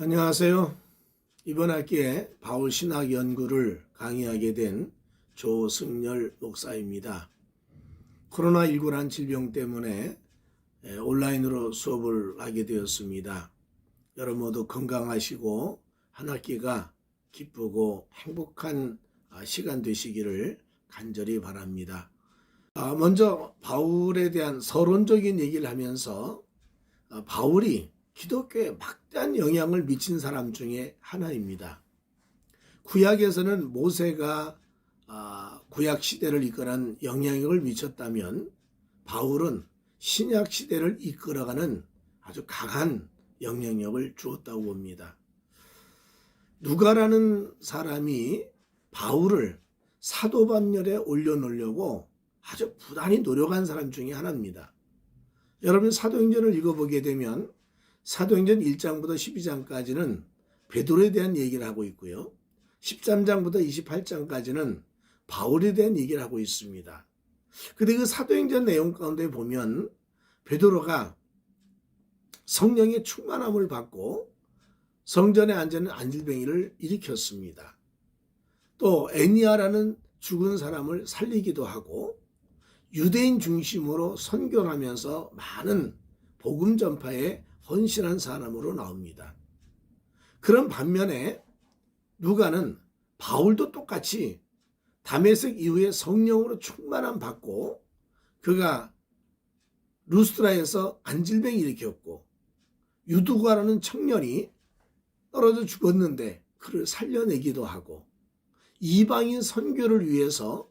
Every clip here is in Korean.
안녕하세요. 이번 학기에 바울 신학 연구를 강의하게 된 조승열 목사입니다. 코로나19란 질병 때문에 온라인으로 수업을 하게 되었습니다. 여러분 모두 건강하시고 한 학기가 기쁘고 행복한 시간 되시기를 간절히 바랍니다. 먼저 바울에 대한 서론적인 얘기를 하면서 바울이 기독교에 막대한 영향을 미친 사람 중에 하나입니다. 구약에서는 모세가 구약 시대를 이끌어가는 영향력을 미쳤다면 바울은 신약 시대를 이끌어가는 아주 강한 영향력을 주었다고 봅니다. 누가라는 사람이 바울을 사도반열에 올려놓으려고 아주 부단히 노력한 사람 중에 하나입니다. 여러분 사도행전을 읽어보게 되면 사도행전 1장부터 12장까지는 베드로에 대한 얘기를 하고 있고요. 13장부터 28장까지는 바울에 대한 얘기를 하고 있습니다. 그런데 그 사도행전 내용 가운데 보면 베드로가 성령의 충만함을 받고 성전에 앉은 안질뱅이를 일으켰습니다. 또 애니아라는 죽은 사람을 살리기도 하고 유대인 중심으로 선교를 하면서 많은 복음 전파에 헌신한 사람으로 나옵니다. 그런 반면에 누가는 바울도 똑같이 다메섹 이후에 성령으로 충만함 받고 그가 루스트라에서 안질병이 일으켰고 유두가라는 청년이 떨어져 죽었는데 그를 살려내기도 하고 이방인 선교를 위해서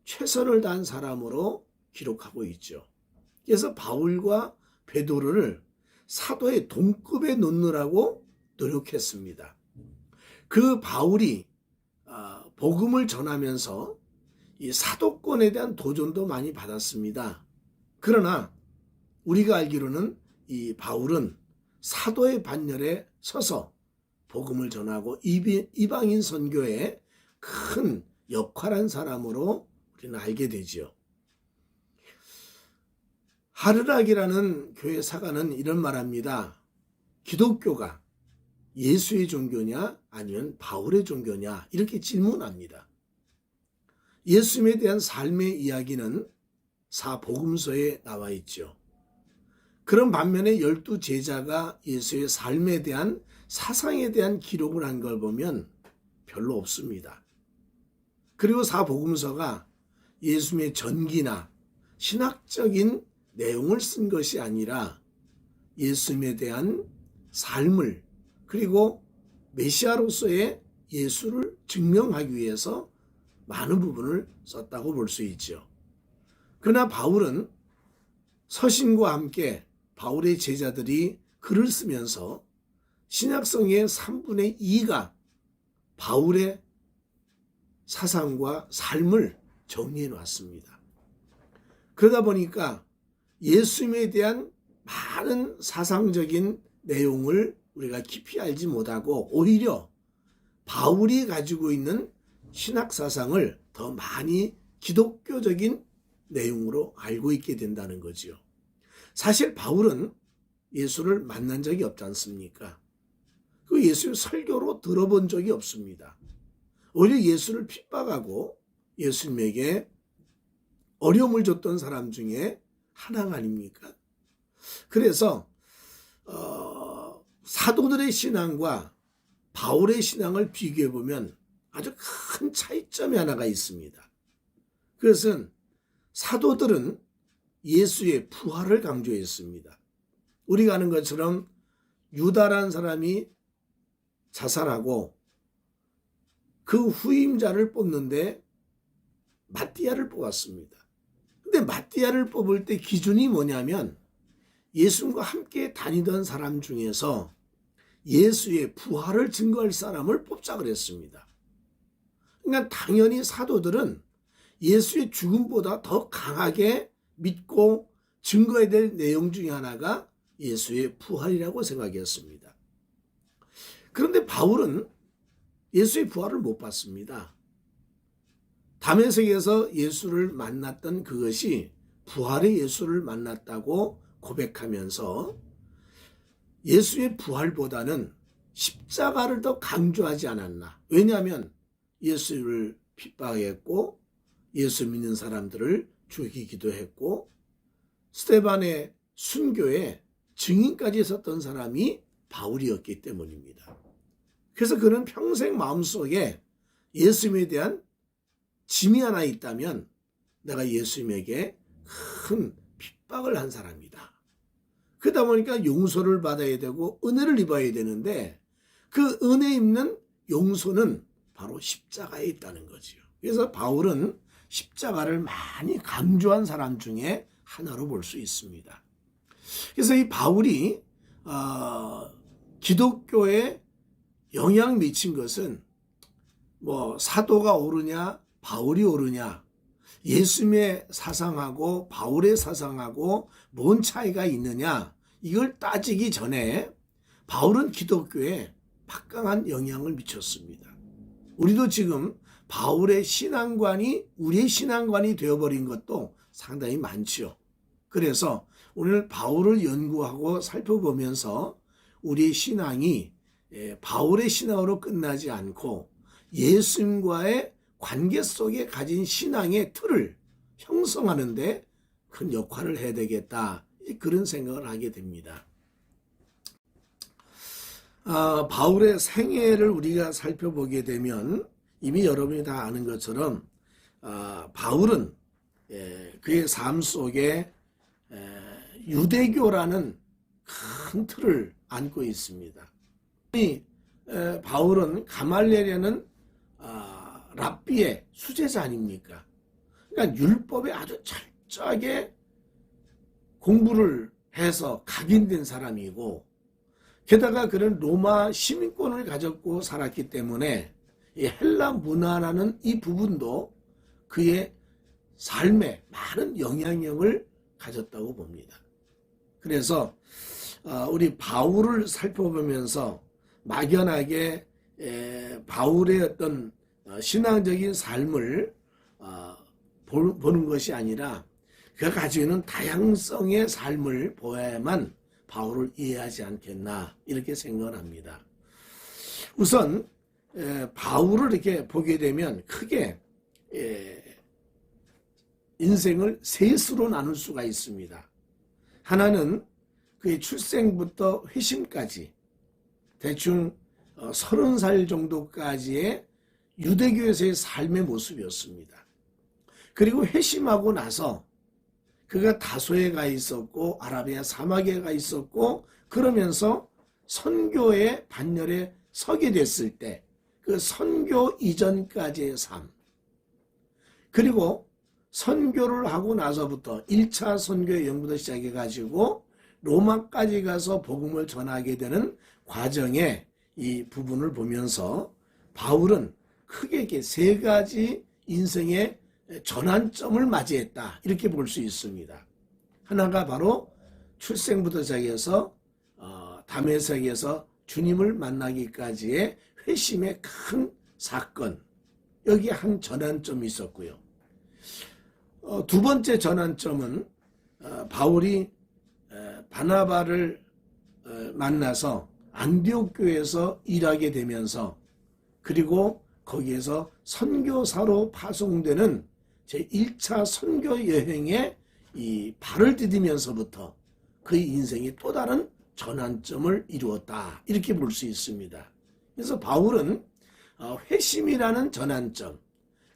최선을 다한 사람으로 기록하고 있죠. 그래서 바울과 베드로를 사도의 동급에 놓느라고 노력했습니다. 그 바울이 복음을 전하면서 이 사도권에 대한 도전도 많이 받았습니다. 그러나 우리가 알기로는 이 바울은 사도의 반열에 서서 복음을 전하고 이방인 선교에 큰 역할한 사람으로 우리는 알게 되지요. 하르락이라는 교회 사가는 이런 말합니다. 기독교가 예수의 종교냐 아니면 바울의 종교냐 이렇게 질문합니다. 예수님에 대한 삶의 이야기는 사복음서에 나와 있죠. 그런 반면에 12 제자가 예수의 삶에 대한 사상에 대한 기록을 한 걸 보면 별로 없습니다. 그리고 사복음서가 예수님의 전기나 신학적인 내용을 쓴 것이 아니라 예수님에 대한 삶을 그리고 메시아로서의 예수를 증명하기 위해서 많은 부분을 썼다고 볼 수 있죠. 그러나 바울은 서신과 함께 바울의 제자들이 글을 쓰면서 신약성의 3분의 2가 바울의 사상과 삶을 정리해 놨습니다. 그러다 보니까 예수님에 대한 많은 사상적인 내용을 우리가 깊이 알지 못하고 오히려 바울이 가지고 있는 신학 사상을 더 많이 기독교적인 내용으로 알고 있게 된다는 거지요. 사실 바울은 예수를 만난 적이 없지 않습니까? 그 예수의 설교로 들어본 적이 없습니다. 오히려 예수를 핍박하고 예수님에게 어려움을 줬던 사람 중에 하나가 아닙니까? 그래서 사도들의 신앙과 바울의 신앙을 비교해 보면 아주 큰 차이점이 하나가 있습니다. 그것은 사도들은 예수의 부활을 강조했습니다. 우리가 아는 것처럼 유다라는 사람이 자살하고 그 후임자를 뽑는데 마띠아를 뽑았습니다. 근데 마띠아를 뽑을 때 기준이 뭐냐면 예수님과 함께 다니던 사람 중에서 예수의 부활을 증거할 사람을 뽑자 그랬습니다. 그러니까 당연히 사도들은 예수의 죽음보다 더 강하게 믿고 증거해야 될 내용 중에 하나가 예수의 부활이라고 생각했습니다. 그런데 바울은 예수의 부활을 못 봤습니다. 다메섹에서 예수를 만났던 그것이 부활의 예수를 만났다고 고백하면서 예수의 부활보다는 십자가를 더 강조하지 않았나. 왜냐하면 예수를 핍박했고 예수 믿는 사람들을 죽이기도 했고 스데반의 순교에 증인까지 섰던 사람이 바울이었기 때문입니다. 그래서 그는 평생 마음속에 예수님에 대한 짐이 하나 있다면 내가 예수님에게 큰 핍박을 한 사람이다. 그러다 보니까 용서를 받아야 되고 은혜를 입어야 되는데 그 은혜 입는 용서는 바로 십자가에 있다는 거지요. 그래서 바울은 십자가를 많이 강조한 사람 중에 하나로 볼 수 있습니다. 그래서 이 바울이 기독교에 영향 미친 것은 뭐 사도가 옳으냐 바울이 옳으냐 예수님의 사상하고 바울의 사상하고 뭔 차이가 있느냐 이걸 따지기 전에 바울은 기독교에 막강한 영향을 미쳤습니다. 우리도 지금 바울의 신앙관이 우리의 신앙관이 되어버린 것도 상당히 많지요. 그래서 오늘 바울을 연구하고 살펴보면서 우리의 신앙이 바울의 신앙으로 끝나지 않고 예수님과의 관계 속에 가진 신앙의 틀을 형성하는 데 큰 역할을 해야 되겠다. 그런 생각을 하게 됩니다. 바울의 생애를 우리가 살펴보게 되면 이미 여러분이 다 아는 것처럼 바울은 그의 삶 속에 유대교라는 큰 틀을 안고 있습니다. 바울은 가말리엘이라는 랍비의 수제자 아닙니까? 그러니까 율법에 아주 철저하게 공부를 해서 각인된 사람이고 게다가 그는 로마 시민권을 가졌고 살았기 때문에 이 헬라 문화라는 이 부분도 그의 삶에 많은 영향력을 가졌다고 봅니다. 그래서 우리 바울을 살펴보면서 막연하게 바울의 어떤 신앙적인 삶을 보는 것이 아니라 그가 가지고 있는 다양성의 삶을 보아야만 바울을 이해하지 않겠나 이렇게 생각을 합니다. 우선 바울을 이렇게 보게 되면 크게 인생을 셋으로 나눌 수가 있습니다. 하나는 그의 출생부터 회심까지 대충 30살 정도까지의 유대교에서의 삶의 모습이었습니다. 그리고 회심하고 나서 그가 다소에 가 있었고 아라비아 사막에 가 있었고 그러면서 선교의 반열에 서게 됐을 때 그 선교 이전까지의 삶 그리고 선교를 하고 나서부터 1차 선교의 연구도 시작해가지고 로마까지 가서 복음을 전하게 되는 과정에 이 부분을 보면서 바울은 크게 이렇게 세 가지 인생의 전환점을 맞이했다 이렇게 볼 수 있습니다. 하나가 바로 출생부터 시작해서 다메섹에서 주님을 만나기까지의 회심의 큰 사건 여기 한 전환점이 있었고요. 두 번째 전환점은 바울이 바나바를 만나서 안디옥 교회에서 일하게 되면서 그리고 거기에서 선교사로 파송되는 제1차 선교 여행에 이 발을 디디면서부터 그의 인생이 또 다른 전환점을 이루었다 이렇게 볼 수 있습니다. 그래서 바울은 회심이라는 전환점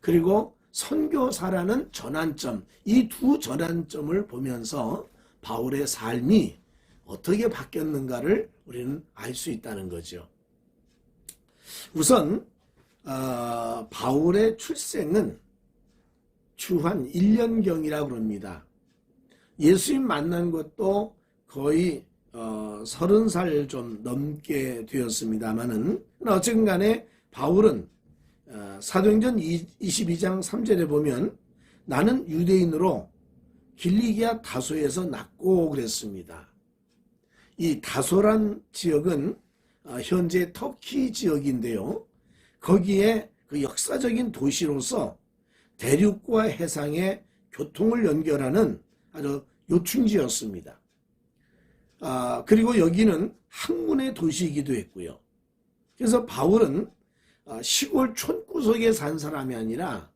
그리고 선교사라는 전환점 이 두 전환점을 보면서 바울의 삶이 어떻게 바뀌었는가를 우리는 알 수 있다는 거죠. 우선 바울의 출생은 주한 1년경이라고 그럽니다. 예수님 만난 것도 거의 30살 좀 넘게 되었습니다만은 어쨌든 간에 바울은 사도행전 22장 3절에 보면 나는 유대인으로 길리기아 다소에서 났고 그랬습니다. 이 다소란 지역은 현재 터키 지역인데요. 거기에 그 역사적인 도시로서 대륙과 해상의 교통을 연결하는 아주 요충지였습니다. 그리고 여기는 항문의 도시이기도 했고요. 그래서 바울은 시골 촌구석에 산 사람이 아니라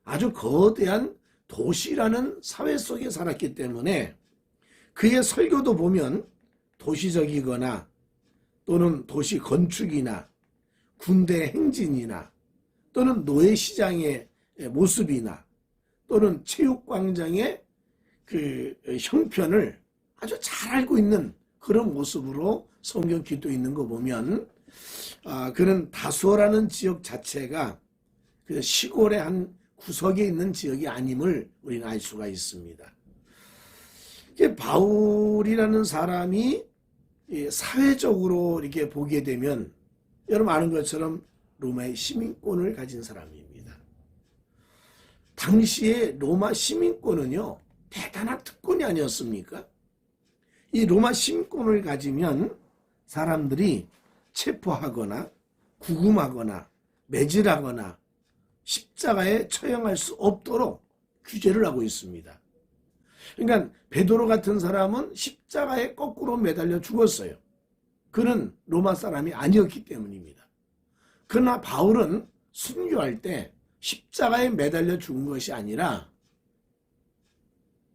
아주 거대한 도시라는 사회 속에 살았기 때문에 그의 설교도 보면 도시적이거나 또는 도시 건축이나 군대 행진이나 또는 노예시장의 모습이나 또는 체육광장의 그 형편을 아주 잘 알고 있는 그런 모습으로 성경 기도 있는 거 보면 그는 다소라는 지역 자체가 그 시골의 한 구석에 있는 지역이 아님을 우리는 알 수가 있습니다. 바울이라는 사람이 사회적으로 이렇게 보게 되면 여러분 아는 것처럼 로마의 시민권을 가진 사람입니다. 당시에 로마 시민권은요 대단한 특권이 아니었습니까? 이 로마 시민권을 가지면 사람들이 체포하거나 구금하거나 매질하거나 십자가에 처형할 수 없도록 규제를 하고 있습니다. 그러니까 베드로 같은 사람은 십자가에 거꾸로 매달려 죽었어요. 그는 로마 사람이 아니었기 때문입니다. 그러나 바울은 순교할 때 십자가에 매달려 죽은 것이 아니라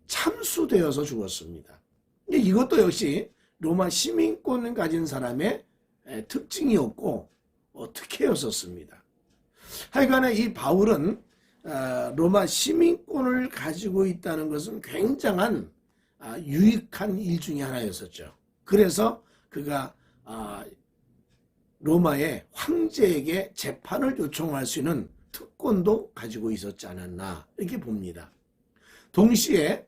참수되어서 죽었습니다. 이것도 역시 로마 시민권을 가진 사람의 특징이었고 특혜였었습니다. 하여간에 이 바울은 로마 시민권을 가지고 있다는 것은 굉장한 유익한 일 중에 하나였었죠. 그래서 그가 로마의 황제에게 재판을 요청할 수 있는 특권도 가지고 있었지 않았나 이렇게 봅니다. 동시에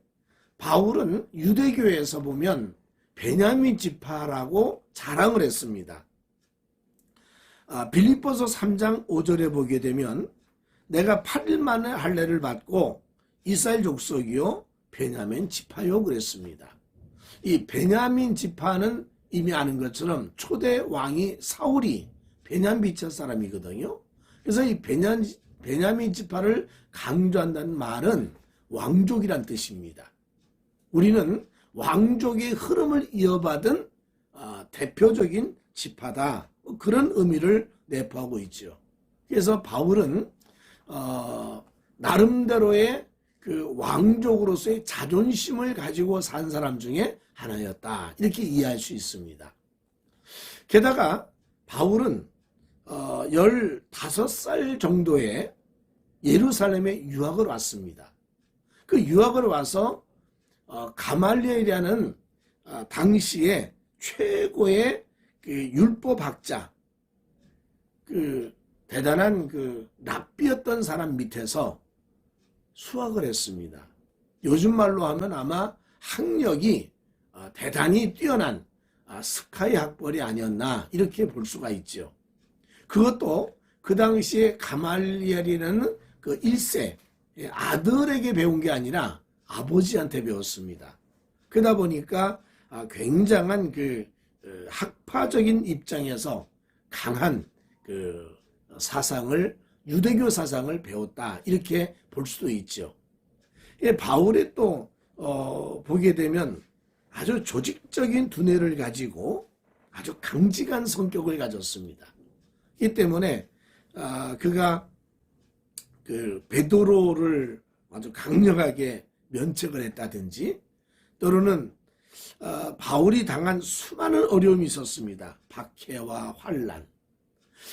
바울은 유대교에서 보면 베냐민 지파라고 자랑을 했습니다. 빌립보서 3장 5절에 보게 되면 내가 8일 만에 할례를 받고 이스라엘 족속이요 베냐민 지파요 그랬습니다. 이 베냐민 지파는 이미 아는 것처럼 초대 왕이 사울이 베냐민 지파 사람이거든요. 그래서 이 베냐민 지파를 강조한다는 말은 왕족이란 뜻입니다. 우리는 왕족의 흐름을 이어받은 대표적인 지파다. 그런 의미를 내포하고 있죠. 그래서 바울은 나름대로의 그 왕족으로서의 자존심을 가지고 산 사람 중에 하나였다. 이렇게 이해할 수 있습니다. 게다가 바울은 15살 정도에 예루살렘에 유학을 왔습니다. 그 유학을 와서 가말리엘이라는 당시에 최고의 그 율법학자, 그 대단한 그 랍비였던 사람 밑에서 수학을 했습니다. 요즘 말로 하면 아마 학력이 대단히 뛰어난 스카이 학벌이 아니었나 이렇게 볼 수가 있죠. 그것도 그 당시에 가말리엘이라는 그 1세 아들에게 배운 게 아니라 아버지한테 배웠습니다. 그러다 보니까 굉장한 그 학파적인 입장에서 강한 그 사상을 유대교 사상을 배웠다 이렇게 볼 수도 있죠. 바울이 또 보게 되면 아주 조직적인 두뇌를 가지고 아주 강직한 성격을 가졌습니다. 이 때문에 그가 그 베드로를 아주 강력하게 면책을 했다든지 또는 바울이 당한 수많은 어려움이 있었습니다. 박해와 환난.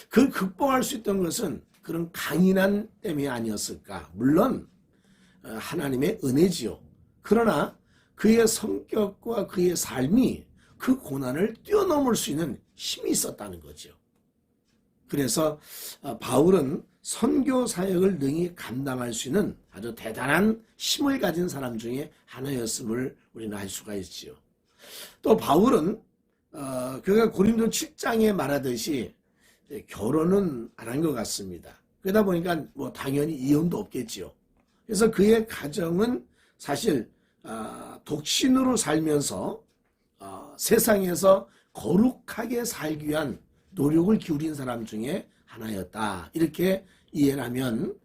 그걸 극복할 수 있던 것은 그런 강인한 때문이 아니었을까. 물론 하나님의 은혜지요. 그러나 그의 성격과 그의 삶이 그 고난을 뛰어넘을 수 있는 힘이 있었다는 거죠. 그래서 바울은 선교 사역을 능히 감당할 수 있는 아주 대단한 힘을 가진 사람 중에 하나였음을 우리는 알 수가 있지요. 또 바울은 그가 고린도 7장에 말하듯이 결혼은 안 한 것 같습니다. 그러다 보니까 뭐 당연히 이혼도 없겠지요. 그래서 그의 가정은 사실 독신으로 살면서 세상에서 거룩하게 살기 위한 노력을 기울인 사람 중에 하나였다. 이렇게 이해를 하면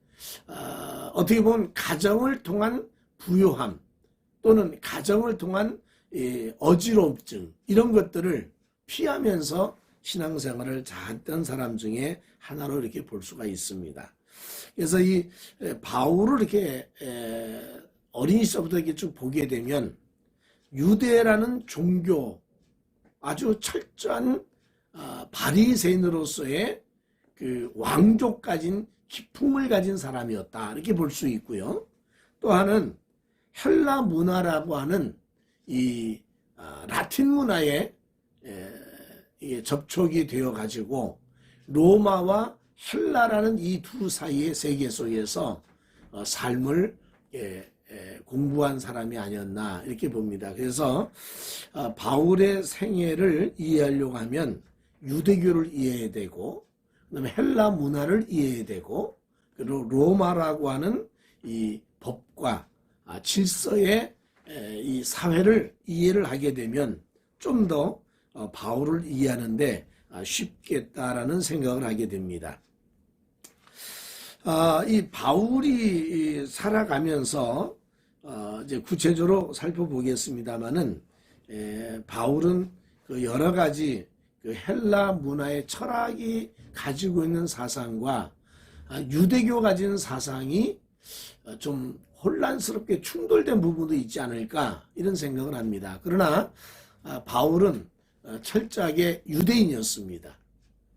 어떻게 보면 가정을 통한 부요함 또는 가정을 통한 어지러움증 이런 것들을 피하면서 신앙생활을 잘했던 사람 중에 하나로 이렇게 볼 수가 있습니다. 그래서 이 바울을 이렇게 어린 시절부터 이렇게 쭉 보게 되면 유대라는 종교 아주 철저한 바리새인으로서의 그 왕족 가진 기품을 가진 사람이었다 이렇게 볼 수 있고요. 또 하나는 헬라 문화라고 하는 이 라틴 문화에 접촉이 되어 가지고 로마와 헬라라는 이 두 사이의 세계 속에서 삶을 공부한 사람이 아니었나 이렇게 봅니다. 그래서 바울의 생애를 이해하려고 하면 유대교를 이해해야 되고, 그다음에 헬라 문화를 이해해야 되고, 그리고 로마라고 하는 이 법과 질서의 이 사회를 이해를 하게 되면 좀 더 바울을 이해하는데 쉽겠다라는 생각을 하게 됩니다. 이 바울이 살아가면서 이제 구체적으로 살펴보겠습니다만은 바울은 그 여러 가지 그 헬라 문화의 철학이 가지고 있는 사상과 유대교 가진 사상이 좀 혼란스럽게 충돌된 부분도 있지 않을까 이런 생각을 합니다. 그러나 바울은 철저하게 유대인이었습니다.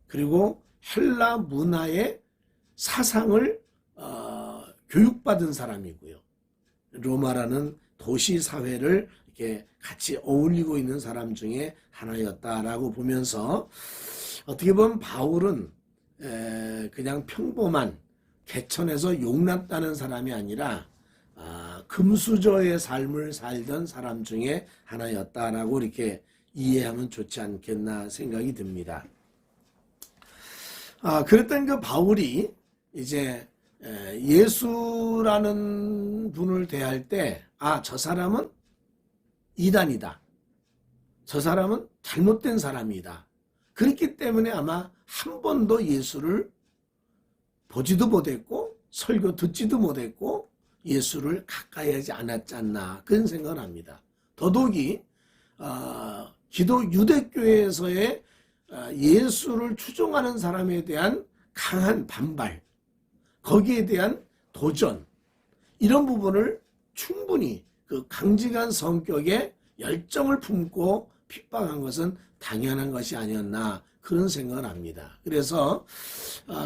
그리고 헬라 문화의 사상을 교육받은 사람이고요. 로마라는 도시 사회를 이렇게 같이 어울리고 있는 사람 중에 하나였다라고 보면서 어떻게 보면 바울은 그냥 평범한 개천에서 용났다는 사람이 아니라 금수저의 삶을 살던 사람 중에 하나였다라고 이렇게 이해하면 좋지 않겠나 생각이 듭니다. 그랬던 그 바울이 이제 예수라는 분을 대할 때, 저 사람은 이단이다. 저 사람은 잘못된 사람이다. 그렇기 때문에 아마 한 번도 예수를 보지도 못했고, 설교 듣지도 못했고, 예수를 가까이 하지 않았지 않나, 그런 생각을 합니다. 더더욱이, 기독 유대교에서의 예수를 추종하는 사람에 대한 강한 반발, 거기에 대한 도전, 이런 부분을 충분히 그 강직한 성격의 열정을 품고 핍박한 것은 당연한 것이 아니었나 그런 생각을 합니다. 그래서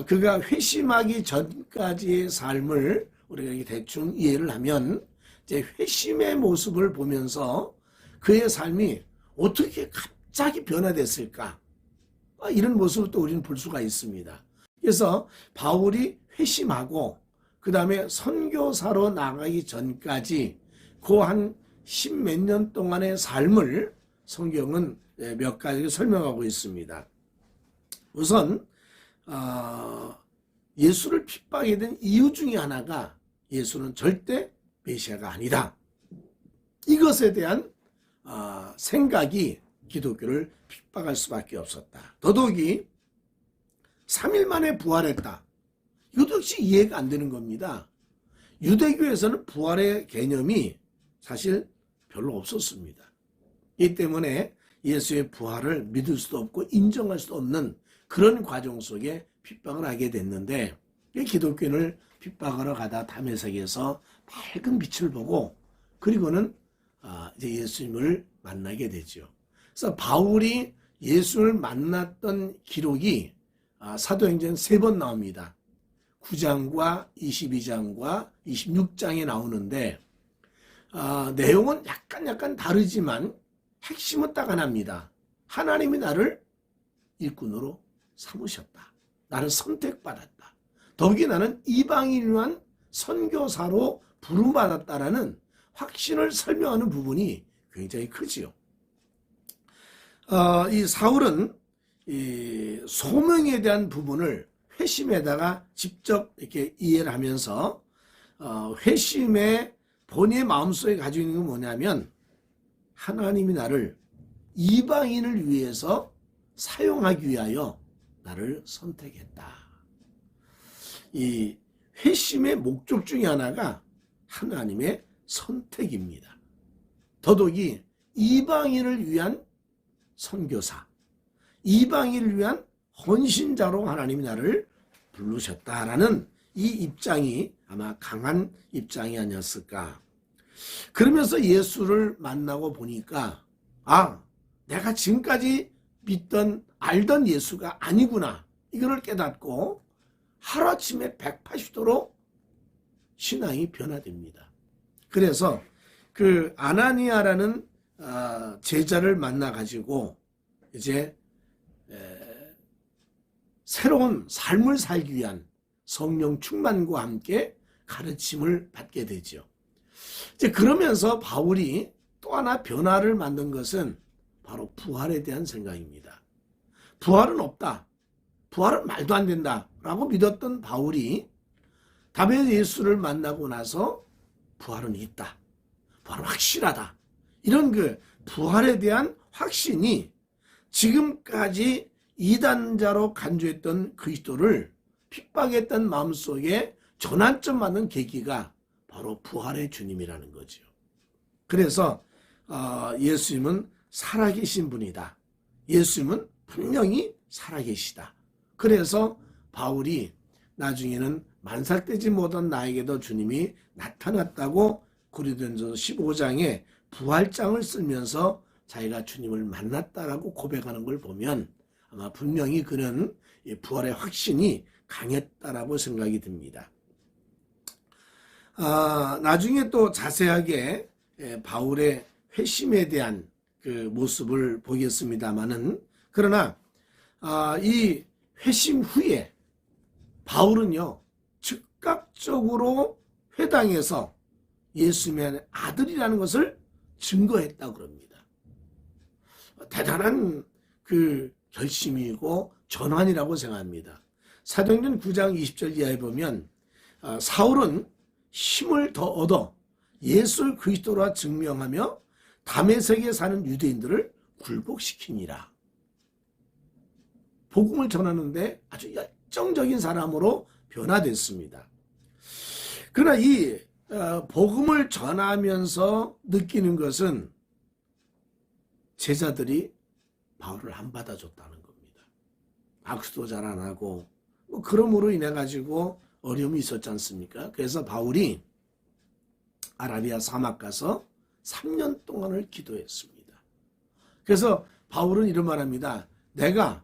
그가 회심하기 전까지의 삶을 우리가 대충 이해를 하면 이제 회심의 모습을 보면서 그의 삶이 어떻게 갑자기 변화됐을까? 이런 모습을 또 우리는 볼 수가 있습니다. 그래서 바울이 회심하고 그 다음에 선교사로 나가기 전까지 그 한 십몇 년 동안의 삶을 성경은 몇 가지 설명하고 있습니다. 우선 예수를 핍박하게 된 이유 중에 하나가 예수는 절대 메시아가 아니다. 이것에 대한 생각이 기독교를 핍박할 수밖에 없었다. 더더욱이 3일 만에 부활했다. 이것도 역시 이해가 안 되는 겁니다. 유대교에서는 부활의 개념이 사실 별로 없었습니다. 이 때문에 예수의 부활을 믿을 수도 없고 인정할 수도 없는 그런 과정 속에 핍박을 하게 됐는데, 기독교인을 핍박하러 가다 다메섹에서 밝은 빛을 보고 그리고는 이제 예수님을 만나게 되죠. 그래서 바울이 예수를 만났던 기록이 사도행전 3번 나옵니다. 9장과 22장과 26장에 나오는데 내용은 약간 다르지만 핵심은 딱 하나입니다. 하나님이 나를 일꾼으로 삼으셨다. 나를 선택받았다. 더욱이 나는 이방인을 위한 선교사로 부름받았다라는 확신을 설명하는 부분이 굉장히 크지요. 이 사울은 이 소명에 대한 부분을 회심에다가 직접 이렇게 이해를 하면서 회심의 본인의 마음속에 가지고 있는 건 뭐냐면 하나님이 나를 이방인을 위해서 사용하기 위하여 나를 선택했다. 이 회심의 목적 중에 하나가 하나님의 선택입니다. 더더욱이 이방인을 위한 선교사, 이방인을 위한 헌신자로 하나님이 나를 부르셨다라는 이 입장이 아마 강한 입장이 아니었을까. 그러면서 예수를 만나고 보니까 내가 지금까지 믿던 알던 예수가 아니구나, 이거를 깨닫고 하루아침에 180도로 신앙이 변화됩니다. 그래서 그 아나니아라는 제자를 만나 가지고 이제 새로운 삶을 살기 위한 성령 충만과 함께 가르침을 받게 되죠. 이제 그러면서 바울이 또 하나 변화를 만든 것은 바로 부활에 대한 생각입니다. 부활은 없다, 부활은 말도 안 된다 라고 믿었던 바울이 다음에 예수를 만나고 나서 부활은 있다, 부활은 확실하다, 이런 그 부활에 대한 확신이 지금까지 이단자로 간주했던 그리스도를 핍박했던 마음속에 전환점 맞는 계기가 바로 부활의 주님이라는 거죠. 그래서 예수님은 살아계신 분이다, 예수님은 분명히 살아계시다. 그래서 바울이 나중에는 만삭되지 못한 나에게도 주님이 나타났다고 고린도전서 15장에 부활장을 쓰면서 자기가 주님을 만났다라고 고백하는 걸 보면 아마 분명히 그는 부활의 확신이 강했다라고 생각이 듭니다. 나중에 또 자세하게 바울의 회심에 대한 그 모습을 보겠습니다만은, 그러나 이 회심 후에 바울은요 즉각적으로 회당에서 예수님의 아들이라는 것을 증거했다고 그럽니다. 대단한 그 결심이고 전환이라고 생각합니다. 사도행전 9장 20절 이하에 보면 사울은 힘을 더 얻어 예수 그리스도라 증명하며 다메섹에 사는 유대인들을 굴복시키니라. 복음을 전하는데 아주 열정적인 사람으로 변화됐습니다. 그러나 이 복음을 전하면서 느끼는 것은 제자들이 바울을 안 받아줬다는 겁니다. 악수도 잘 안 하고 그러므로 인해 가지고 어려움이 있었지 않습니까? 그래서 바울이 아라비아 사막 가서 3년 동안을 기도했습니다. 그래서 바울은 이런 말합니다. 내가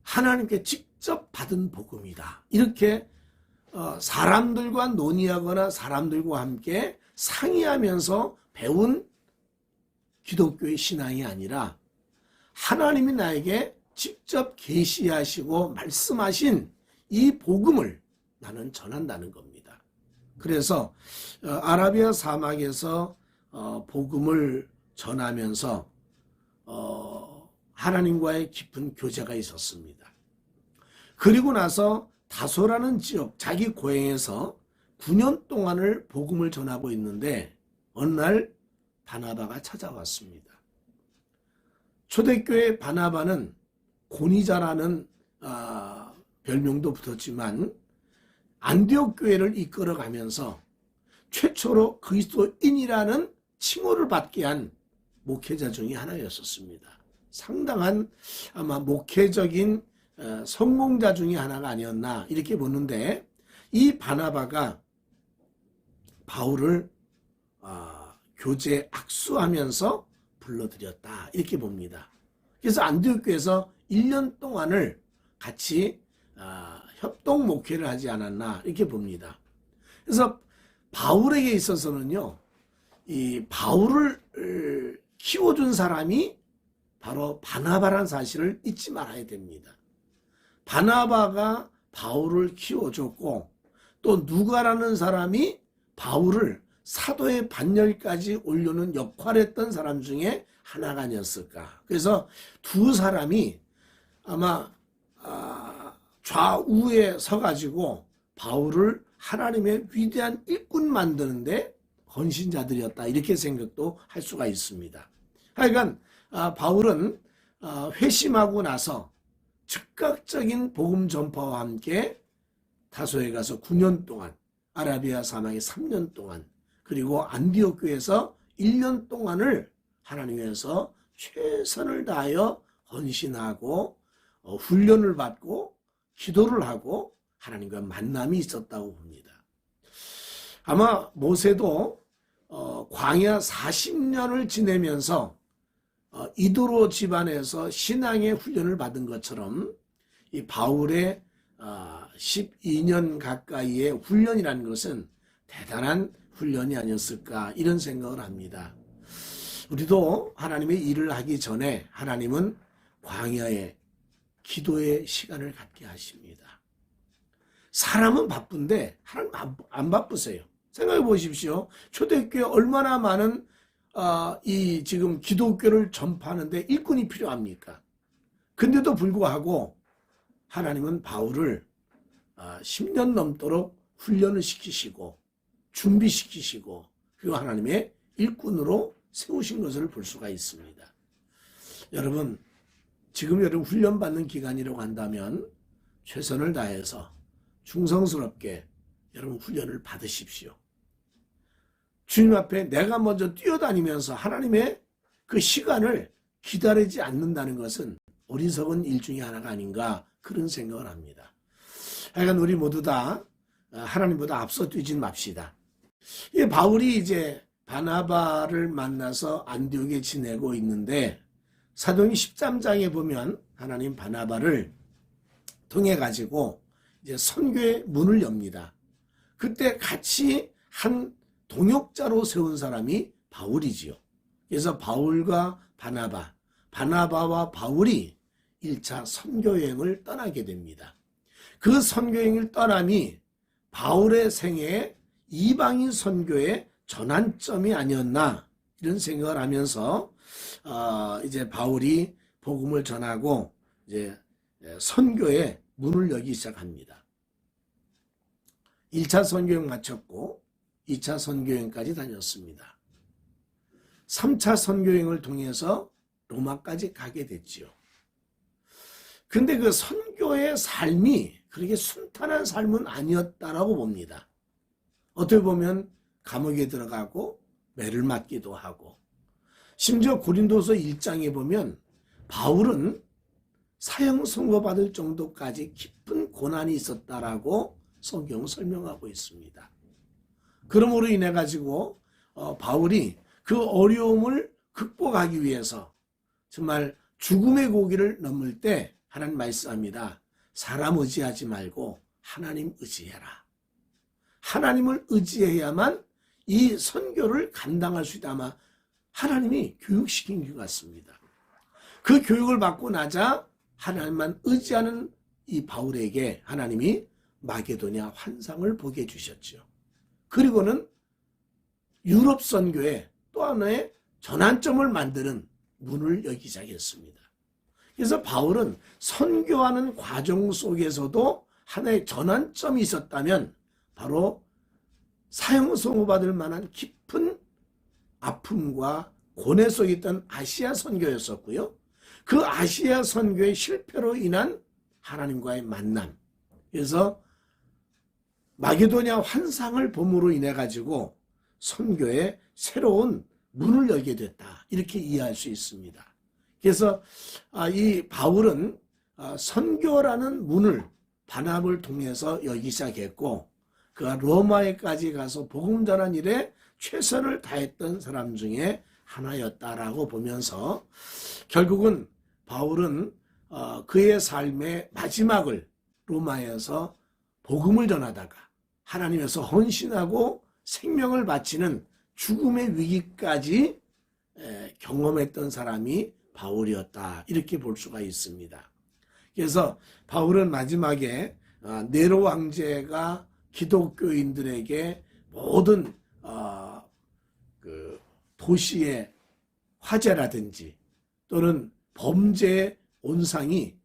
하나님께 직접 받은 복음이다. 이렇게 사람들과 논의하거나 사람들과 함께 상의하면서 배운 기독교의 신앙이 아니라 하나님이 나에게 직접 계시하시고 말씀하신 이 복음을 나는 전한다는 겁니다. 그래서 아라비아 사막에서 복음을 전하면서 하나님과의 깊은 교제가 있었습니다. 그리고 나서 다소라는 지역, 자기 고향에서 9년 동안을 복음을 전하고 있는데 어느 날 바나바가 찾아왔습니다. 초대교회 바나바는 고니자라는 별명도 붙었지만 안디옥 교회를 이끌어가면서 최초로 그리스도인이라는 칭호를 받게 한 목회자 중에 하나였었습니다. 상당한 아마 목회적인 성공자 중에 하나가 아니었나 이렇게 보는데, 이 바나바가 바울을 교제에 악수하면서 불러들였다 이렇게 봅니다. 그래서 안디옥 교회에서 1년 동안을 같이 협동 목회를 하지 않았나 이렇게 봅니다. 그래서 바울에게 있어서는요, 이 바울을 키워준 사람이 바로 바나바라는 사실을 잊지 말아야 됩니다. 바나바가 바울을 키워줬고 또 누가라는 사람이 바울을 사도의 반열까지 올려놓은 역할을 했던 사람 중에 하나가 아니었을까. 그래서 두 사람이 아마 좌우에 서가지고 바울을 하나님의 위대한 일꾼 만드는데 헌신자들이었다 이렇게 생각도 할 수가 있습니다. 하여간 바울은 회심하고 나서 즉각적인 복음 전파와 함께 다소에 가서 9년 동안, 아라비아 사막에 3년 동안, 그리고 안디옥 교회에서 1년 동안을 하나님 위해서 최선을 다하여 헌신하고 훈련을 받고 기도를 하고 하나님과 만남이 있었다고 봅니다. 아마 모세도 광야 40년을 지내면서 이도로 집안에서 신앙의 훈련을 받은 것처럼 이 바울의 12년 가까이의 훈련이라는 것은 대단한 훈련이 아니었을까 이런 생각을 합니다. 우리도 하나님의 일을 하기 전에 하나님은 광야에 기도의 시간을 갖게 하십니다. 사람은 바쁜데 하나님 안 바쁘세요. 생각해 보십시오. 초대교회 얼마나 많은 이 지금 기독교를 전파하는데 일꾼이 필요합니까? 근데도 불구하고 하나님은 바울을 10년 넘도록 훈련을 시키시고 준비시키시고 그리고 하나님의 일꾼으로 세우신 것을 볼 수가 있습니다. 여러분, 지금 여러분 훈련받는 기간이라고 한다면 최선을 다해서 충성스럽게 여러분 훈련을 받으십시오. 주님 앞에 내가 먼저 뛰어다니면서 하나님의 그 시간을 기다리지 않는다는 것은 어리석은 일 중에 하나가 아닌가 그런 생각을 합니다. 하여간 우리 모두 다 하나님보다 앞서 뛰진 맙시다. 이 바울이 이제 바나바를 만나서 안디옥에 지내고 있는데 사도행 13장에 보면 하나님 바나바를 통해 가지고 이제 선교의 문을 엽니다. 그때 같이 한 동역자로 세운 사람이 바울이지요. 그래서 바울과 바나바, 바나바와 바울이 1차 선교여행을 떠나게 됩니다. 그 선교여행을 떠남이 바울의 생애에 이방인 선교의 전환점이 아니었나 이런 생각을 하면서 이제 바울이 복음을 전하고 이제 선교의 문을 열기 시작합니다. 1차 선교여행 마쳤고 2차 선교여행까지 다녔습니다. 3차 선교여행을 통해서 로마까지 가게 됐지요. 근데 그 선교의 삶이 그렇게 순탄한 삶은 아니었다라고 봅니다. 어떻게 보면 감옥에 들어가고 매를 맞기도 하고 심지어 고린도서 1장에 보면 바울은 사형 선고받을 정도까지 깊은 고난이 있었다라고 성경은 설명하고 있습니다. 그러므로 인해 가지고 바울이 그 어려움을 극복하기 위해서 정말 죽음의 고기를 넘을 때 하나님 말씀합니다. 사람 의지하지 말고 하나님 의지해라. 하나님을 의지해야만 이 선교를 감당할 수 있다. 아마 하나님이 교육시킨 것 같습니다. 그 교육을 받고 나자 하나님만 의지하는 이 바울에게 하나님이 마게도냐 환상을 보게 해주셨죠. 그리고는 유럽 선교에 또 하나의 전환점을 만드는 문을 열기 시작했습니다. 그래서 바울은 선교하는 과정 속에서도 하나의 전환점이 있었다면 바로 사형 선고받을 만한 깊은 아픔과 고뇌 속에 있던 아시아 선교였었고요. 그 아시아 선교의 실패로 인한 하나님과의 만남. 그래서 마게도냐 환상을 봄으로 인해 가지고 선교의 새로운 문을 열게 됐다. 이렇게 이해할 수 있습니다. 그래서 이 바울은 선교라는 문을 바나바를 통해서 열기 시작했고 그가 로마에까지 가서 복음 전한 일에 최선을 다했던 사람 중에 하나였다라고 보면서 결국은 바울은 그의 삶의 마지막을 로마에서 복음을 전하다가 하나님에서 헌신하고 생명을 바치는 죽음의 위기까지 경험했던 사람이 바울이었다. 이렇게 볼 수가 있습니다. 그래서 바울은 마지막에 네로 황제가 기독교인들에게 모든 그 도시의 화재라든지 또는 범죄의 온상이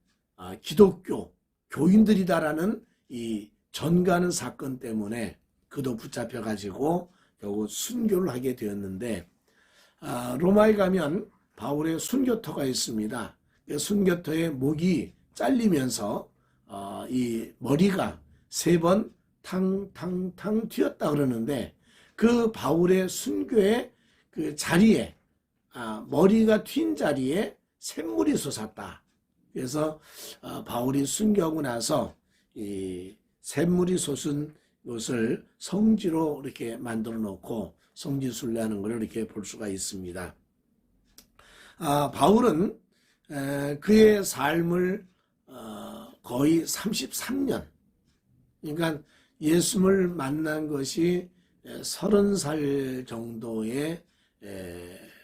기독교 교인들이다라는 이 전가하는 사건 때문에 그도 붙잡혀가지고 결국 순교를 하게 되었는데 로마에 가면 바울의 순교터가 있습니다. 순교터의 목이 잘리면서 이 머리가 3번 탕탕탕 튀었다 그러는데 그 바울의 순교의 그 자리에 머리가 튄 자리에 샘물이 솟았다. 그래서 바울이 순교하고 나서 이 샘물이 솟은 것을 성지로 이렇게 만들어 놓고 성지순례하는 것을 이렇게 볼 수가 있습니다. 바울은 그의 삶을 거의 33년, 그러니까 예수를 만난 것이 30살 정도에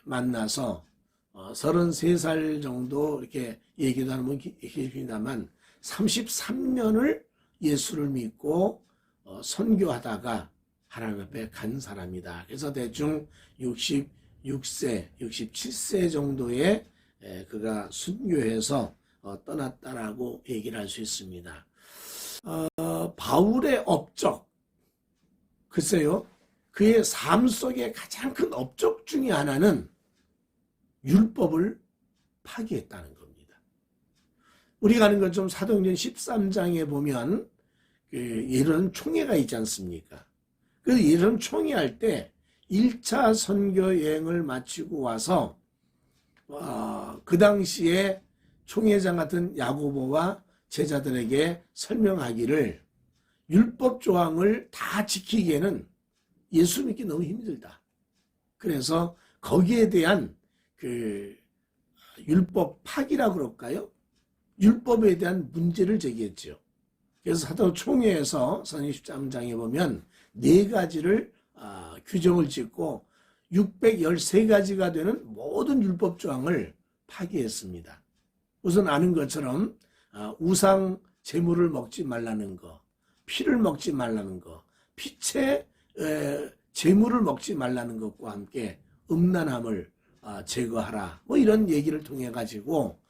만나서 33살 정도 이렇게 얘기도 하면 계십니다만 33년을 예수를 믿고 선교하다가 하나님 앞에 간 사람이다. 그래서 대충 66세, 67세 정도에 그가 순교해서 떠났다라고 얘기를 할 수 있습니다. 바울의 업적, 글쎄요, 그의 삶 속에 가장 큰 업적 중에 하나는 율법을 파기했다는 겁니다. 우리가 아는 것좀 사도행전 13장에 보면 이런 총회가 있지 않습니까? 그래서 이런 총회할 때 1차 선교 여행을 마치고 와서 그 당시에 총회장 같은 야고보와 제자들에게 설명하기를 율법 조항을 다 지키기에는 예수 믿기 너무 힘들다. 그래서 거기에 대한 그 율법 파기라 그럴까요? 율법에 대한 문제를 제기했죠. 그래서 사도 총회에서 선행 13장에 보면 4가지를 규정을 짓고 613가지가 되는 모든 율법 조항을 파기했습니다. 우선 아는 것처럼 우상 제물을 먹지 말라는 거, 피를 먹지 말라는 거, 피체 제물을 먹지 말라는 것과 함께 음란함을 제거하라. 뭐 이런 얘기를 통해 가지고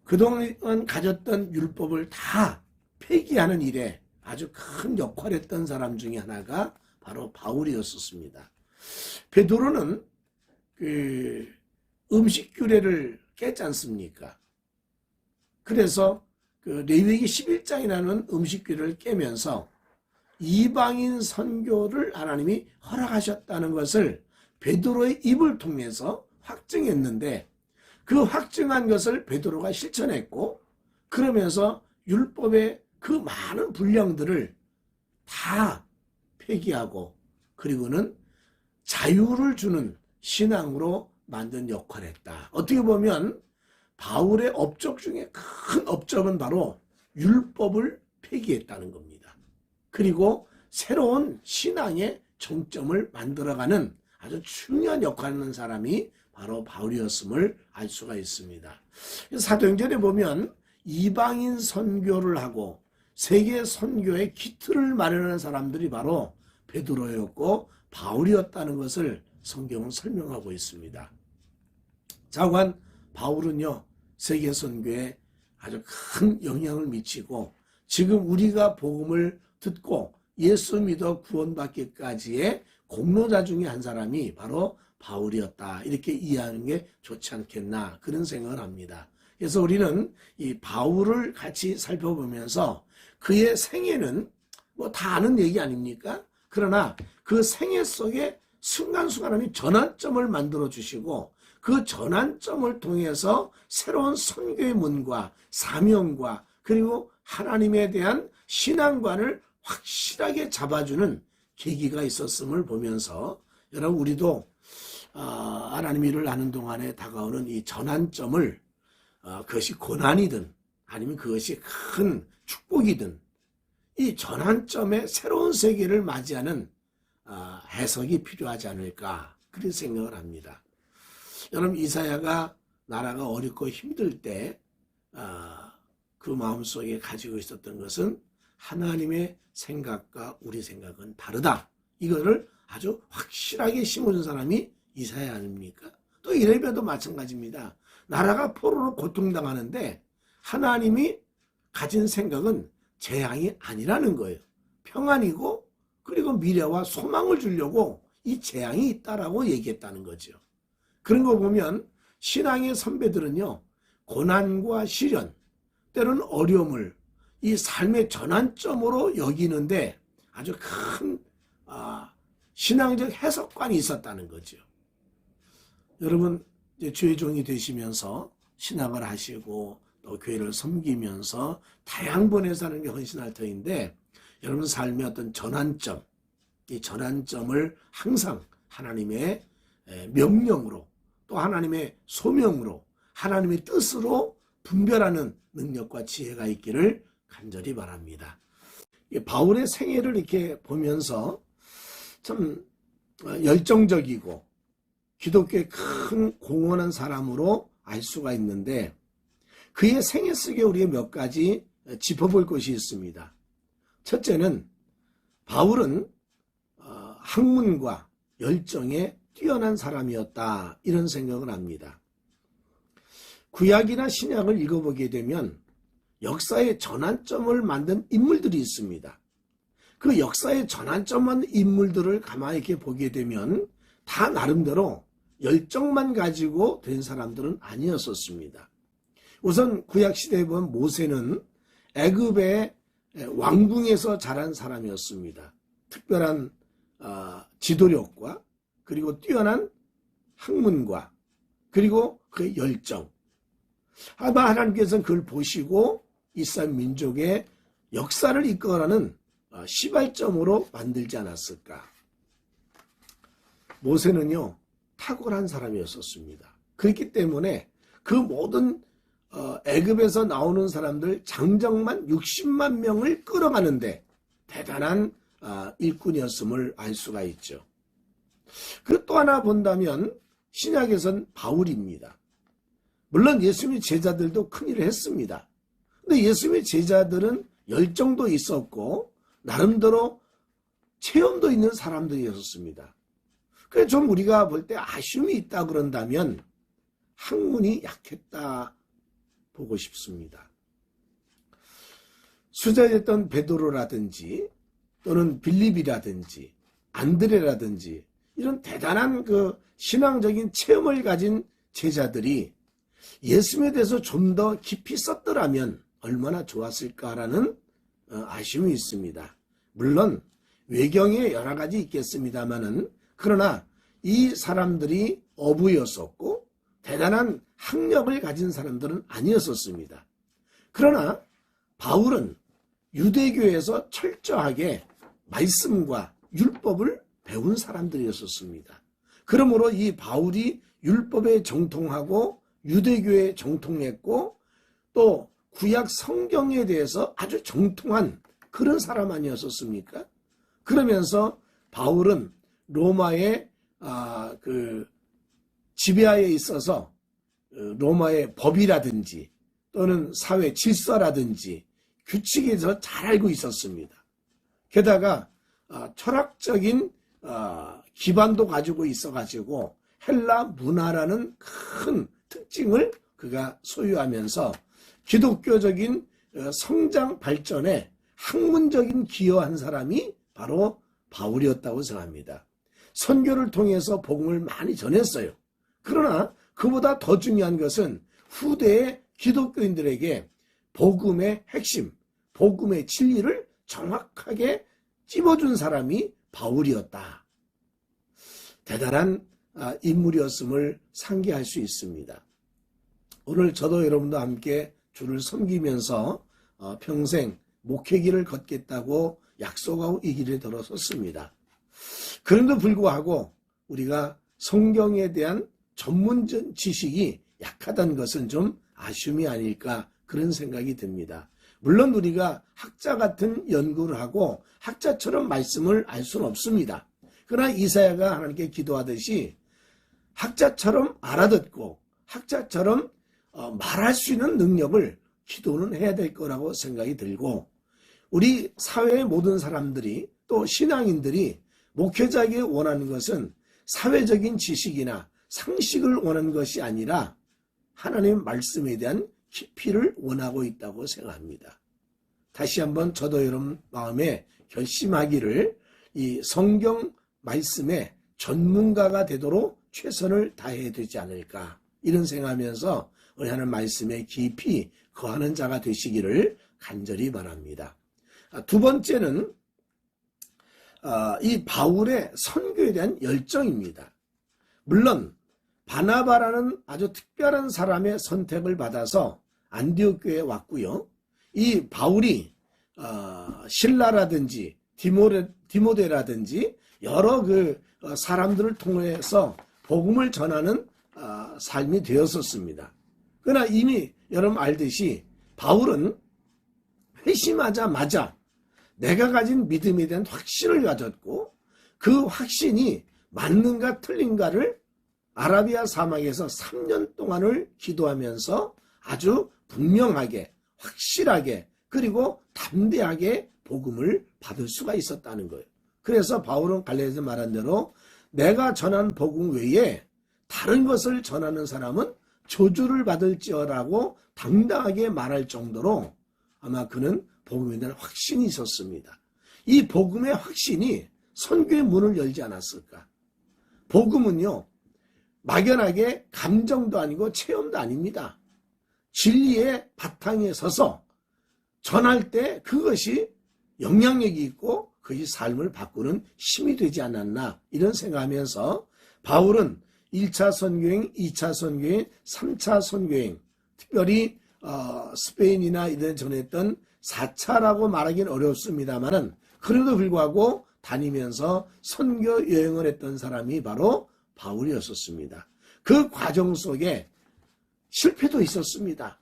그동안 가졌던 율법을 다 폐기하는 일에 아주 큰 역할을 했던 사람 중에 하나가 바로 바울이었었습니다. 베드로는 그 음식 규례를 깼지 않습니까? 그래서 그 레위기 11장이라는 음식 규례를 깨면서 이방인 선교를 하나님이 허락하셨다는 것을 베드로의 입을 통해서 확증했는데 그 확증한 것을 베드로가 실천했고 그러면서 율법의 그 많은 분량들을 다 폐기하고 그리고는 자유를 주는 신앙으로 만든 역할을 했다. 어떻게 보면 바울의 업적 중에 큰 업적은 바로 율법을 폐기했다는 겁니다. 그리고 새로운 신앙의 정점을 만들어가는 아주 중요한 역할을 하는 사람이 바로 바울이었음을 알 수가 있습니다. 사도행전에 보면 이방인 선교를 하고 세계 선교의 기틀을 마련하는 사람들이 바로 베드로였고 바울이었다는 것을 성경은 설명하고 있습니다. 자관 바울은요 세계 선교에 아주 큰 영향을 미치고 지금 우리가 복음을 듣고 예수 믿어 구원받기까지의 공로자 중에 한 사람이 바로 바울이었다. 이렇게 이해하는 게 좋지 않겠나 그런 생각을 합니다. 그래서 우리는 이 바울을 같이 살펴보면서 그의 생애는 뭐 다 아는 얘기 아닙니까? 그러나 그 생애 속에 순간순간 하나님이 전환점을 만들어 주시고 그 전환점을 통해서 새로운 선교의 문과 사명과 그리고 하나님에 대한 신앙관을 확실하게 잡아주는 계기가 있었음을 보면서 여러분 우리도 하나님 일을 하는 동안에 다가오는 이 전환점을 그것이 고난이든 아니면 그것이 큰 축복이든 이 전환점의 새로운 세계를 맞이하는 해석이 필요하지 않을까 그런 생각을 합니다. 여러분 이사야가 나라가 어렵고 힘들 때 그 마음속에 가지고 있었던 것은 하나님의 생각과 우리 생각은 다르다. 이거를 아주 확실하게 심어준 사람이 이사야 아닙니까? 또 이레미야도 마찬가지입니다. 나라가 포로로 고통당하는데 하나님이 가진 생각은 재앙이 아니라는 거예요. 평안이고 그리고 미래와 소망을 주려고 이 재앙이 있다라고 얘기했다는 거죠. 그런 거 보면 신앙의 선배들은요. 고난과 시련, 때로는 어려움을 이 삶의 전환점으로 여기는데 아주 큰 신앙적 해석관이 있었다는 거죠. 여러분 이제 주의 종이 되시면서 신학을 하시고 또 교회를 섬기면서 다양번에서 하는 게 헌신할 터인데, 여러분 삶의 어떤 전환점, 이 전환점을 항상 하나님의 명령으로 또 하나님의 소명으로 하나님의 뜻으로 분별하는 능력과 지혜가 있기를 간절히 바랍니다. 바울의 생애를 이렇게 보면서 참 열정적이고 기독교에 큰 공헌한 사람으로 알 수가 있는데, 그의 생애 속에 우리가 몇 가지 짚어볼 것이 있습니다. 첫째는 바울은 학문과 열정에 뛰어난 사람이었다, 이런 생각을 합니다. 구약이나 신약을 읽어보게 되면 역사의 전환점을 만든 인물들이 있습니다. 그 역사의 전환점 만든 인물들을 가만히 이렇게 보게 되면 다 나름대로 열정만 가지고 된 사람들은 아니었었습니다. 우선 구약시대에 보면 모세는 애굽의 왕궁에서 자란 사람이었습니다. 특별한 지도력과 그리고 뛰어난 학문과 그리고 그의 열정, 아마 하나님께서는 그걸 보시고 이스라엘 민족의 역사를 이끌어가는 시발점으로 만들지 않았을까. 모세는요, 탁월한 사람이었었습니다. 그렇기 때문에 그 모든 애굽에서 나오는 사람들 장정만 60만 명을 끌어가는데 대단한 일꾼이었음을 알 수가 있죠. 그리고 또 하나 본다면 신약에선 바울입니다. 물론 예수님의 제자들도 큰일을 했습니다. 근데 예수님의 제자들은 열정도 있었고 나름대로 체험도 있는 사람들이었습니다. 그래서 좀 우리가 볼 때 아쉬움이 있다 그런다면 학문이 약했다 보고 싶습니다. 수자였던 베드로라든지 또는 빌립이라든지 안드레라든지 이런 대단한 그 신앙적인 체험을 가진 제자들이 예수님에 대해서 좀 더 깊이 썼더라면 얼마나 좋았을까라는 아쉬움이 있습니다. 물론 외경에 여러 가지 있겠습니다만은, 그러나 이 사람들이 어부였었고 대단한 학력을 가진 사람들은 아니었었습니다. 그러나 바울은 유대교에서 철저하게 말씀과 율법을 배운 사람들이었습니다. 그러므로 이 바울이 율법에 정통하고 유대교에 정통했고 또 구약 성경에 대해서 아주 정통한 그런 사람 아니었었습니까? 그러면서 바울은 로마의 그 지배하에 있어서 로마의 법이라든지 또는 사회 질서라든지 규칙에 대해서 잘 알고 있었습니다. 게다가 철학적인 기반도 가지고 있어가지고 헬라 문화라는 큰 특징을 그가 소유하면서 기독교적인 성장 발전에 학문적인 기여한 사람이 바로 바울이었다고 생각합니다. 선교를 통해서 복음을 많이 전했어요. 그러나 그보다 더 중요한 것은 후대의 기독교인들에게 복음의 핵심, 복음의 진리를 정확하게 찝어준 사람이 바울이었다. 대단한 인물이었음을 상기할 수 있습니다. 오늘 저도 여러분도 함께 주를 섬기면서 평생 목회길을 걷겠다고 약속하고 이 길에 들어섰습니다. 그럼에도 불구하고 우리가 성경에 대한 전문 지식이 약하다는 것은 좀 아쉬움이 아닐까, 그런 생각이 듭니다. 물론 우리가 학자 같은 연구를 하고 학자처럼 말씀을 알 수는 없습니다. 그러나 이사야가 하나님께 기도하듯이 학자처럼 알아듣고 학자처럼 말할 수 있는 능력을 기도는 해야 될 거라고 생각이 들고, 우리 사회의 모든 사람들이 또 신앙인들이 목회자에게 원하는 것은 사회적인 지식이나 상식을 원하는 것이 아니라 하나님의 말씀에 대한 깊이를 원하고 있다고 생각합니다. 다시 한번 저도 여러분 마음에 결심하기를 이 성경 말씀의 전문가가 되도록 최선을 다해야 되지 않을까, 이런 생각하면서 우리 하나님 말씀에 깊이 거하는 자가 되시기를 간절히 바랍니다. 두 번째는 이 바울의 선교에 대한 열정입니다. 물론 바나바라는 아주 특별한 사람의 선택을 받아서 안디옥 교회에 왔고요. 이 바울이 실라라든지 디모데라든지 여러 사람들을 통해서 복음을 전하는 삶이 되었었습니다. 그러나 이미 여러분 알듯이 바울은 회심하자마자 내가 가진 믿음에 대한 확신을 가졌고 그 확신이 맞는가 틀린가를 아라비아 사막에서 3년 동안을 기도하면서 아주 분명하게 확실하게 그리고 담대하게 복음을 받을 수가 있었다는 거예요. 그래서 바울은 갈라디아서 말한 대로 내가 전한 복음 외에 다른 것을 전하는 사람은 저주를 받을지어라고 당당하게 말할 정도로 아마 그는 복음에 대한 확신이 있었습니다. 이 복음의 확신이 선교의 문을 열지 않았을까? 복음은요, 막연하게 감정도 아니고 체험도 아닙니다. 진리의 바탕에 서서 전할 때 그것이 영향력이 있고 그것이 삶을 바꾸는 힘이 되지 않았나 이런 생각하면서 바울은 1차 선교행, 2차 선교행, 3차 선교행, 특별히 스페인이나 이런 전했던 4차라고 말하기는 어렵습니다만은 그래도 불구하고 다니면서 선교 여행을 했던 사람이 바로 바울이었었습니다. 그 과정 속에 실패도 있었습니다.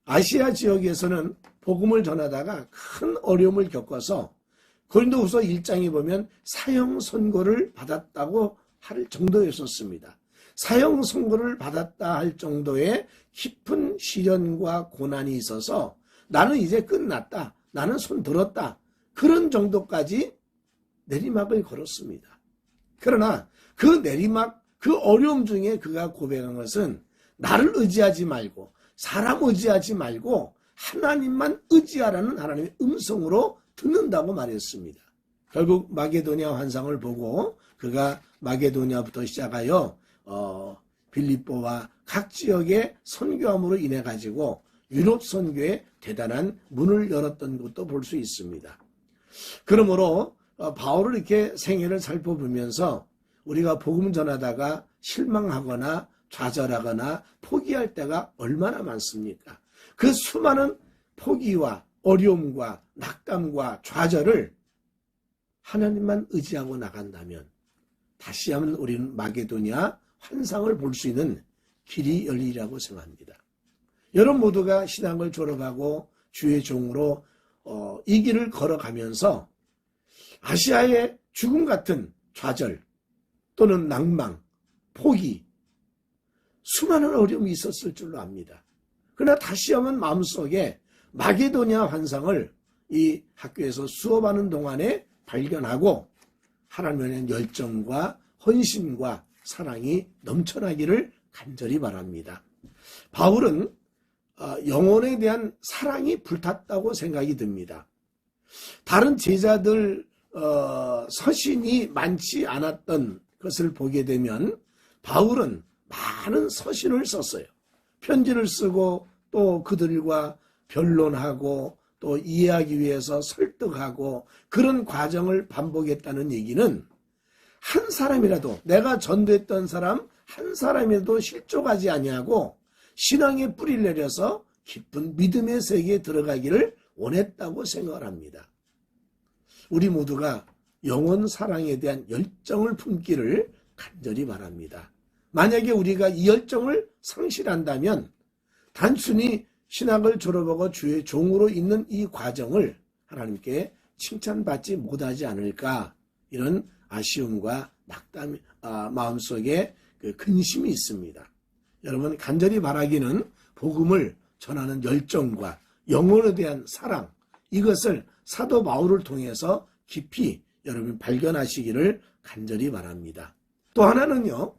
아시아 지역에서는 복음을 전하다가 큰 어려움을 겪어서 고린도후서 1장에 보면 사형 선고를 받았다고 할 정도였었습니다. 사형 선고를 받았다 할 정도의 깊은 시련과 고난이 있어서 나는 이제 끝났다. 나는 손 들었다. 그런 정도까지 내리막을 걸었습니다. 그러나 그 내리막, 그 어려움 중에 그가 고백한 것은 나를 의지하지 말고 사람 의지하지 말고 하나님만 의지하라는 하나님의 음성으로 듣는다고 말했습니다. 결국 마게도냐 환상을 보고 그가 마게도냐부터 시작하여 빌립보와 각 지역의 선교함으로 인해 가지고 유럽 선교에 대단한 문을 열었던 것도 볼 수 있습니다. 그러므로 바울을 이렇게 생애를 살펴보면서 우리가 복음 전하다가 실망하거나 좌절하거나 포기할 때가 얼마나 많습니까? 그 수많은 포기와 어려움과 낙담과 좌절을 하나님만 의지하고 나간다면 다시 한번 우리는 마게도냐 환상을 볼 수 있는 길이 열리리라고 생각합니다. 여러분 모두가 신앙을 졸업하고 주의 종으로 이 길을 걸어가면서 아시아의 죽음 같은 좌절 또는 낭망, 포기, 수많은 어려움이 있었을 줄로 압니다. 그러나 다시 한번 마음속에 마게도냐 환상을 이 학교에서 수업하는 동안에 발견하고 하나님에 대한 열정과 헌신과 사랑이 넘쳐나기를 간절히 바랍니다. 바울은 영혼에 대한 사랑이 불탔다고 생각이 듭니다. 다른 제자들 서신이 많지 않았던 것을 보게 되면 바울은 많은 서신을 썼어요. 편지를 쓰고 또 그들과 변론하고 또 이해하기 위해서 설득하고 그런 과정을 반복했다는 얘기는 한 사람이라도 내가 전도했던 사람 한 사람이라도 실족하지 아니하고 신앙의 뿌리를 내려서 깊은 믿음의 세계에 들어가기를 원했다고 생각을 합니다. 우리 모두가 영혼 사랑에 대한 열정을 품기를 간절히 바랍니다. 만약에 우리가 이 열정을 상실한다면 단순히 신학을 졸업하고 주의 종으로 있는 이 과정을 하나님께 칭찬받지 못하지 않을까 이런 아쉬움과 낙담 마음속에 그 근심이 있습니다. 여러분 간절히 바라기는 복음을 전하는 열정과 영혼에 대한 사랑 이것을 사도 바울을 통해서 깊이 여러분 발견하시기를 간절히 바랍니다. 또 하나는요.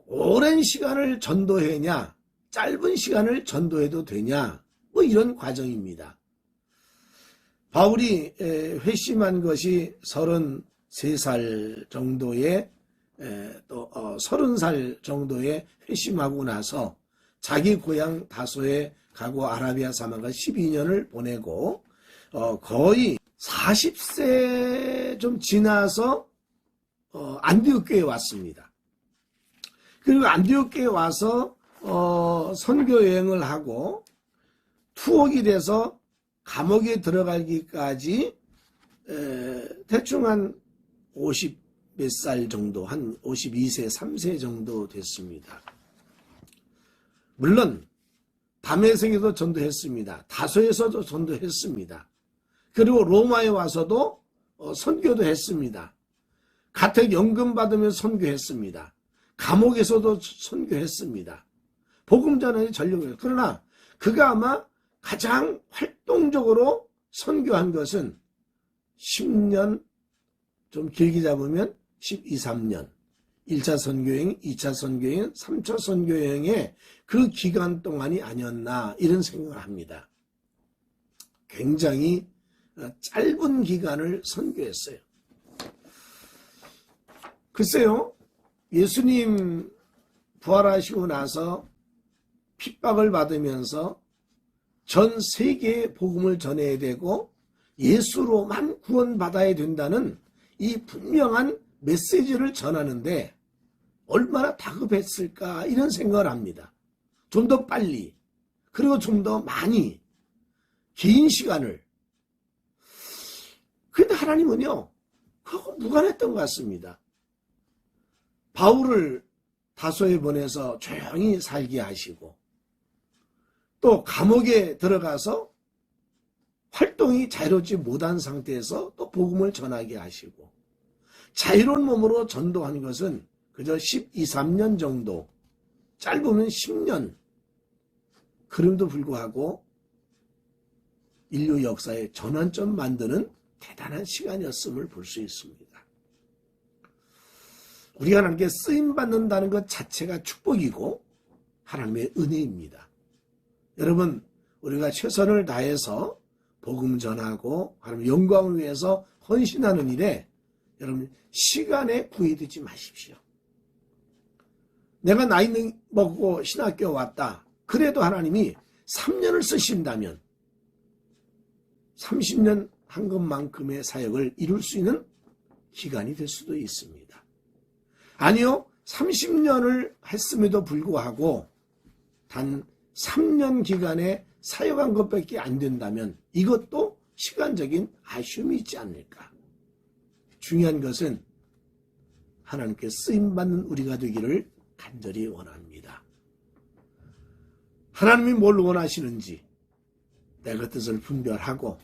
오랜 시간을 전도해냐 짧은 시간을 전도해도 되냐 뭐 이런 과정입니다. 바울이 회심한 것이 33살 정도에 또 30살 정도에 회심하고 나서 자기 고향 다소에 가고 아라비아 사막을 12년을 보내고 거의 40세 좀 지나서 안디옥 교회에 왔습니다. 그리고 안디옥 교회에 와서 선교 여행을 하고 투옥이 돼서 감옥에 들어가기까지 대충 한 50 몇 살 정도, 한 52세, 3세 정도 됐습니다. 물론 다메섹에도 전도했습니다. 다소에서도 전도했습니다. 그리고 로마에 와서도 선교도 했습니다. 가택 연금 받으며 선교했습니다. 감옥에서도 선교했습니다. 복음 전환에 전력을. 그러나 그가 아마 가장 활동적으로 선교한 것은 10년, 좀 길게 잡으면 12, 3년. 1차 선교여행, 2차 선교여행, 3차 선교여행의 그 기간 동안이 아니었나 이런 생각을 합니다. 굉장히 짧은 기간을 선교했어요. 글쎄요, 예수님 부활하시고 나서 핍박을 받으면서 전 세계에 복음을 전해야 되고 예수로만 구원받아야 된다는 이 분명한 메시지를 전하는데 얼마나 다급했을까 이런 생각을 합니다. 좀 더 빨리, 그리고 좀 더 많이, 긴 시간을. 그런데 하나님은요, 그거 무관했던 것 같습니다. 바울을 다소에 보내서 조용히 살게 하시고 또 감옥에 들어가서 활동이 자유롭지 못한 상태에서 또 복음을 전하게 하시고 자유로운 몸으로 전도하는 것은 그저 12, 3년 정도, 짧으면 10년, 그럼에도 불구하고 인류 역사의 전환점 만드는 대단한 시간이었음을 볼 수 있습니다. 우리가 하나님께 쓰임받는다는 것 자체가 축복이고 하나님의 은혜입니다. 여러분, 우리가 최선을 다해서 복음 전하고 하나님 영광을 위해서 헌신하는 일에 여러분 시간에 구애되지 마십시오. 내가 나이 먹고 신학교 왔다. 그래도 하나님이 3년을 쓰신다면 30년 한 것만큼의 사역을 이룰 수 있는 기간이 될 수도 있습니다. 아니요, 30년을 했음에도 불구하고 단 3년 기간에 사역한 것밖에 안 된다면 이것도 시간적인 아쉬움이 있지 않을까. 중요한 것은 하나님께 쓰임받는 우리가 되기를 간절히 원합니다. 하나님이 뭘 원하시는지 내 그 뜻을 분별하고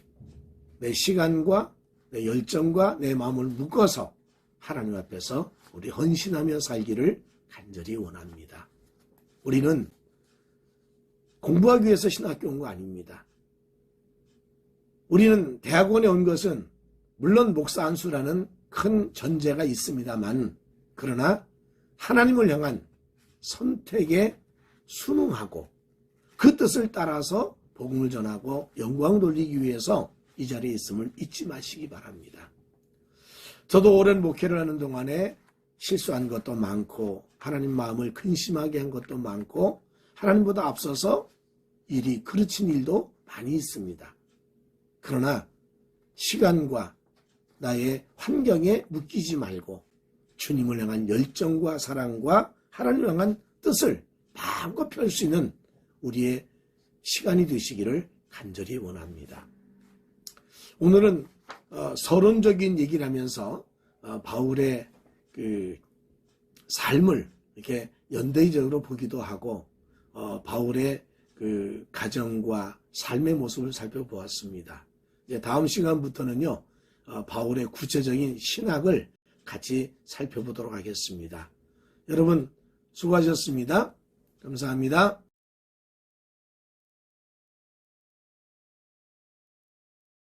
내 시간과 내 열정과 내 마음을 묶어서 하나님 앞에서 우리 헌신하며 살기를 간절히 원합니다. 우리는 공부하기 위해서 신학교 온 거 아닙니다. 우리는 대학원에 온 것은 물론 목사 안수라는 큰 전제가 있습니다만 그러나 하나님을 향한 선택에 순응하고 그 뜻을 따라서 복음을 전하고 영광 돌리기 위해서 이 자리에 있음을 잊지 마시기 바랍니다. 저도 오랜 목회를 하는 동안에 실수한 것도 많고 하나님 마음을 근심하게 한 것도 많고 하나님보다 앞서서 일이 그르친 일도 많이 있습니다. 그러나 시간과 나의 환경에 묶이지 말고 주님을 향한 열정과 사랑과 하나님을 향한 뜻을 마음껏 펼 수 있는 우리의 시간이 되시기를 간절히 원합니다. 오늘은 서론적인 얘기를 하면서 바울의 그 삶을 이렇게 연대적으로 보기도 하고 바울의 그 가정과 삶의 모습을 살펴보았습니다. 이제 다음 시간부터는요 바울의 구체적인 신학을 같이 살펴보도록 하겠습니다. 여러분 수고하셨습니다. 감사합니다.